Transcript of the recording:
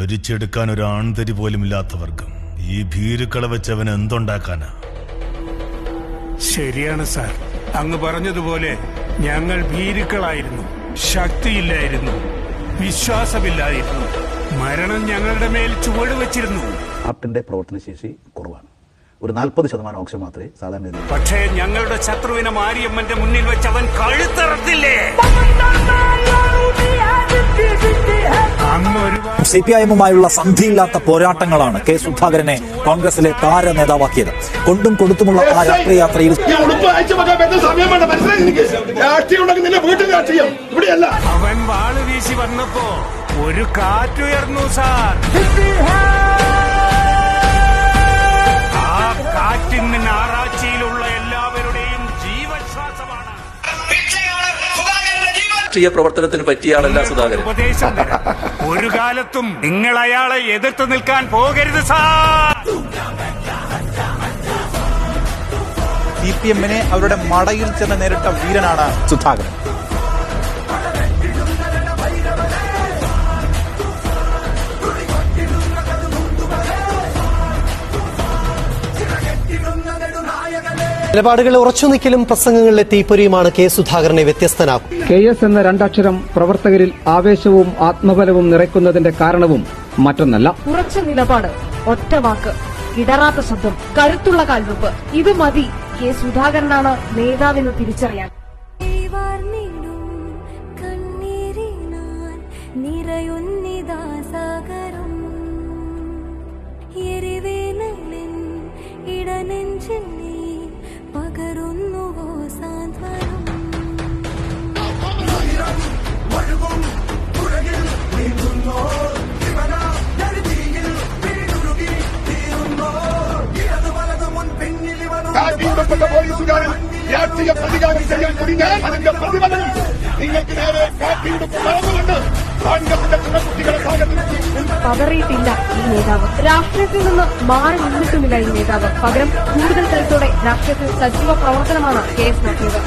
ഭരിച്ചെടുക്കാൻ ഒരു ആൺതരി പോലും ഇല്ലാത്ത വർഗം. ഈ ഭീരുക്കളെ വെച്ചവൻ എന്തുണ്ടാക്കാനാ? ശരിയാണ് സാർ, അങ്ങ് പറഞ്ഞതുപോലെ ഞങ്ങൾ ഭീരുക്കളായിരുന്നു. ശക്തിയില്ലായിരുന്നു, വിശ്വാസമില്ലായിരുന്നു. മരണം ഞങ്ങളുടെ മേൽ ചുവട് വെച്ചിരുന്നു. ഹാർട്ടിന്റെ പ്രവർത്തനശേഷി കുറവാണ്. ഒരു 40% ഓക്സിജൻ മാത്രമേ സാധാരണ. പക്ഷേ ഞങ്ങളുടെ ശത്രുവിനെ മാരിയമ്മന്റെ മുന്നിൽ വെച്ച് അവൻ കഴുത്തറത്തില്ലേ? സിപിഐഎമ്മുമായുള്ള സന്ധിയില്ലാത്ത പോരാട്ടങ്ങളാണ് കെ സുധാകരനെ കോൺഗ്രസിലെ താര നേതാവാക്കിയത്. കൊണ്ടും കൊടുത്തുമുള്ള ആ രാഷ്ട്രീയ യാത്രയിൽ അവൻ വാള് വീശി വന്നപ്പോ ഒരു കാറ്റുയർന്നു സാർ. ആ കാറ്റിന് ആറാച്ചിയിലുള്ള എല്ലാവരുടെയും ജീവശ്വാസമാണ്. രാഷ്ട്രീയ പ്രവർത്തനത്തിന് പറ്റിയ ആളല്ല സുധാകരൻ. ഉപദേശം ഒരു കാലത്തും നിങ്ങൾ അയാളെ എതിർത്ത് നിൽക്കാൻ പോകരുത് സാർ. സിപിഎമ്മിനെ അവരുടെ മടയിൽ ചെന്ന് നേരിട്ട വീരനാണ് സുധാകരൻ. നിലപാടുകൾ ഉറച്ചു നിൽക്കലും പ്രസംഗങ്ങളിലെ തീപ്പൊരിയുമാണ് കെ സുധാകരനെ വ്യത്യസ്തനാക്കും. KS എന്ന രണ്ടക്ഷരം പ്രവർത്തകരിൽ ആവേശവും ആത്മബലവും നിറയ്ക്കുന്നതിന്റെ കാരണവും മറ്റൊന്നല്ല. ഉറച്ച നിലപാട്, ഒറ്റ വാക്ക്, ഇടറാത്ത ശബ്ദം, കരുത്തുള്ള കാൽവെപ്പ്, ഇത് മതി കെ സുധാകരനാണ് നേതാവെന്ന് തിരിച്ചറിയാൻ. പോലീസുകാരിൽ രാഷ്ട്രീയ പ്രതികാരം ചെയ്യാൻ തുടങ്ങിയാൽ അതിന്റെ പ്രതിഫലം നിങ്ങൾക്ക് നേരെ കാട്ടിയെടുപ്പ് നടന്നുകൊണ്ട് കോൺഗ്രസിന്റെ കുട്ടികളെ പതറിയിട്ടില്ല ഈ നേതാവ്. രാഷ്ട്രീയത്തിൽ നിന്ന് മാറി നിന്നിട്ടുമില്ല ഈ നേതാവ്. പകരം കൂടുതൽ കരുത്തോടെ രാഷ്ട്രീയത്തിൽ സജീവ പ്രവർത്തനമാണ് KS നടത്തിയത്.